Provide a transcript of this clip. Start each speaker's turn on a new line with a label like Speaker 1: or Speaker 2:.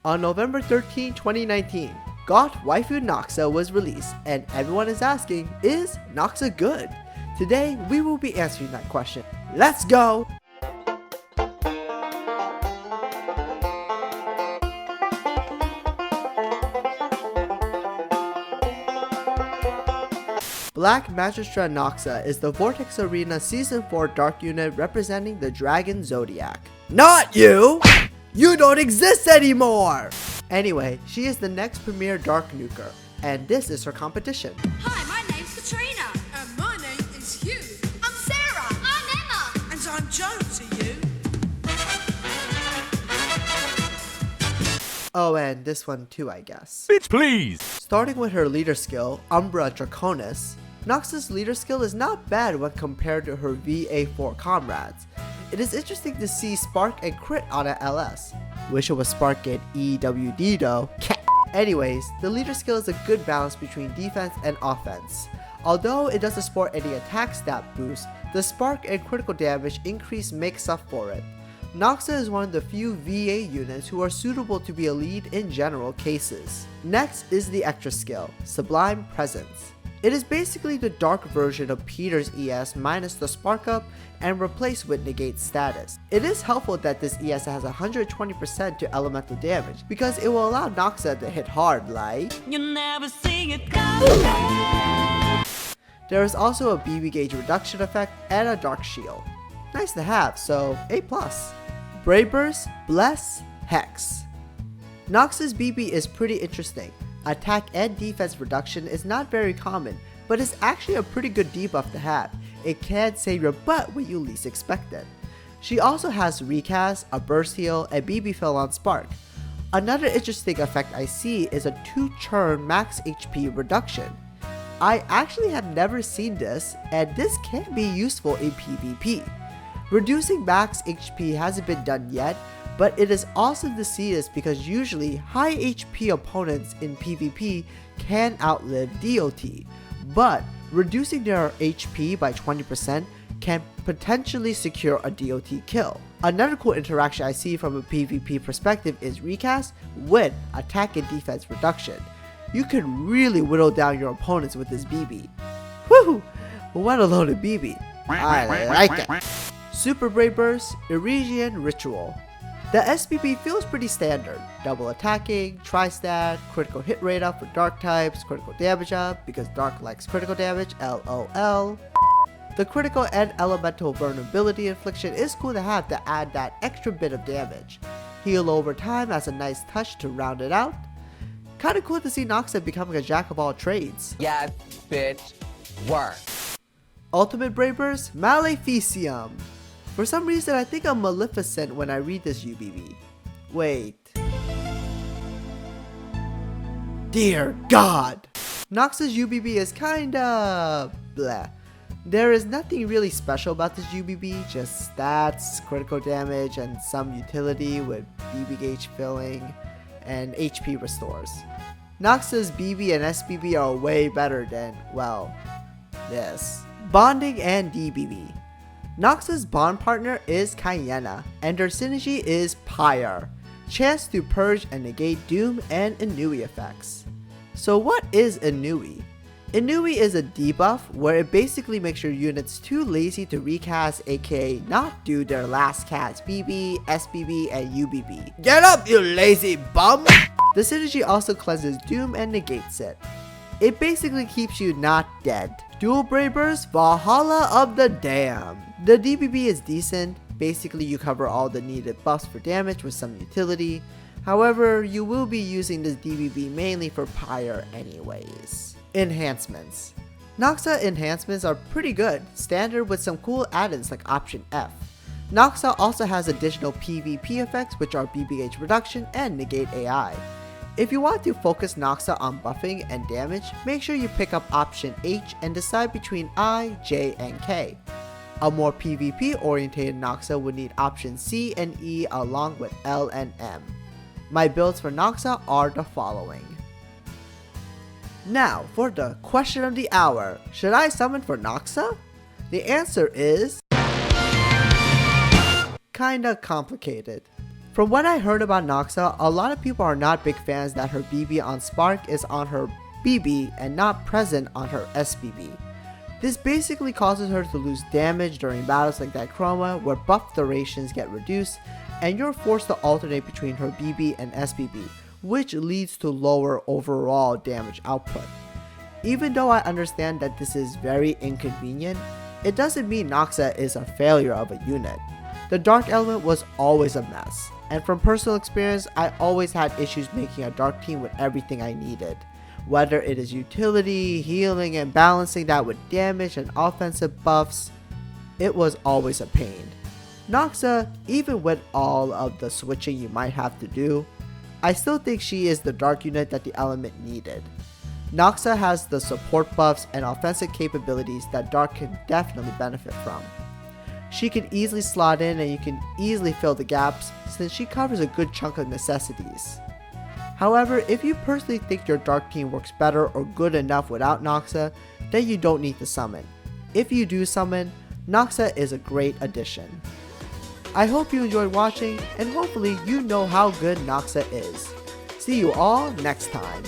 Speaker 1: On November 13, 2019, GOT Waifu Noxa was released, and everyone is asking, is Noxa good? Today, we will be answering that question. Let's go! Black Magistra Noxa is the Vortex Arena Season 4 Dark unit representing the Dragon Zodiac. Not you! You don't exist anymore! Anyway, she is the next premier Dark Nuker, and this is her competition.
Speaker 2: Hi, my name's Katrina.
Speaker 3: And my name is Hugh.
Speaker 2: I'm Sarah. I'm Emma.
Speaker 3: And I'm Joan to you.
Speaker 1: Oh, and this one too, I guess.
Speaker 4: Bitch, please!
Speaker 1: Starting with her leader skill, Umbra Draconis, Noxa's leader skill is not bad when compared to her VA4 comrades. It is interesting to see Spark and Crit on an LS. Wish it was Spark and EWD though. Anyways, the leader skill is a good balance between defense and offense. Although it doesn't support any attack stat boost, the Spark and critical damage increase makes up for it. Noxa is one of the few VA units who are suitable to be a lead in general cases. Next is the extra skill, Sublime Presence. It is basically the dark version of Peter's ES minus the Spark Up and replaced with Negate status. It is helpful that this ES has 120% to elemental damage because it will allow Noxa to hit hard like...
Speaker 2: You'll never see it coming.
Speaker 1: There is also a BB gauge reduction effect and a dark shield. Nice to have, so A+. Brave Burst, Bless, Hex. Noxa's BB is pretty interesting. Attack and defense reduction is not very common, but it's actually a pretty good debuff to have. It can save your butt when you least expect it. She also has Recast, a Burst Heal, and BB Fill on Spark. Another interesting effect I see is a 2-turn max HP reduction. I actually have never seen this, and this can be useful in PvP. Reducing max HP hasn't been done yet, but it is awesome to see this because usually high HP opponents in PvP can outlive DOT, but reducing their HP by 20% can potentially secure a DOT kill. Another cool interaction I see from a PvP perspective is Recast with attack and defense reduction. You can really whittle down your opponents with this BB. Woohoo! What a loaded BB. I like it. Super Brave Burst, Irigian Ritual. The SBB feels pretty standard. Double attacking, tri-stat, critical hit rate up for dark types, critical damage up because dark likes critical damage, LOL. The critical and elemental vulnerability infliction is cool to have to add that extra bit of damage. Heal over time as a nice touch to round it out. Kinda cool to see Noxa becoming a jack of all trades.
Speaker 5: Yeah, bitch, work.
Speaker 1: Ultimate Brave Burst, Maleficium. For some reason, I think I'm Maleficent when I read this UBB. Wait. Dear God! Noxa's UBB is kinda... bleh. There is nothing really special about this UBB, just stats, critical damage, and some utility with BB gauge filling and HP restores. Noxa's BB and SBB are way better than, well, this. Bonding and DBB. Noxa's bond partner is Kangana, and their synergy is Pyre, chance to purge and negate Doom and Inui effects. So what is Inui? Inui is a debuff where it basically makes your units too lazy to recast, aka not do their last cast BB, SBB, and UBB. Get up, you lazy bum! The synergy also cleanses Doom and negates it. It basically keeps you not dead. Dual Brave Burst, Valhalla of the Damned. The DBB is decent, basically you cover all the needed buffs for damage with some utility. However, you will be using this DBB mainly for Pyre anyways. Enhancements. Noxa enhancements are pretty good, standard with some cool add-ins like Option F. Noxa also has additional PvP effects which are BB gauge reduction and negate AI. If you want to focus Noxa on buffing and damage, make sure you pick up Option H and decide between I, J, and K. A more PvP oriented Noxa would need Option C and E along with L and M. My builds for Noxa are the following. Now for the question of the hour, should I summon for Noxa? The answer is kinda complicated. From what I heard about Noxa, a lot of people are not big fans that her BB on Spark is on her BB and not present on her SBB. This basically causes her to lose damage during battles like that Chroma where buff durations get reduced and you're forced to alternate between her BB and SBB, which leads to lower overall damage output. Even though I understand that this is very inconvenient, it doesn't mean Noxa is a failure of a unit. The dark element was always a mess, and from personal experience I always had issues making a dark team with everything I needed. Whether it is utility, healing, and balancing that with damage and offensive buffs, it was always a pain. Noxa, even with all of the switching you might have to do, I still think she is the dark unit that the element needed. Noxa has the support buffs and offensive capabilities that dark can definitely benefit from. She can easily slot in and you can easily fill the gaps since she covers a good chunk of necessities. However, if you personally think your dark team works better or good enough without Noxa, then you don't need to summon. If you do summon, Noxa is a great addition. I hope you enjoyed watching and hopefully you know how good Noxa is. See you all next time.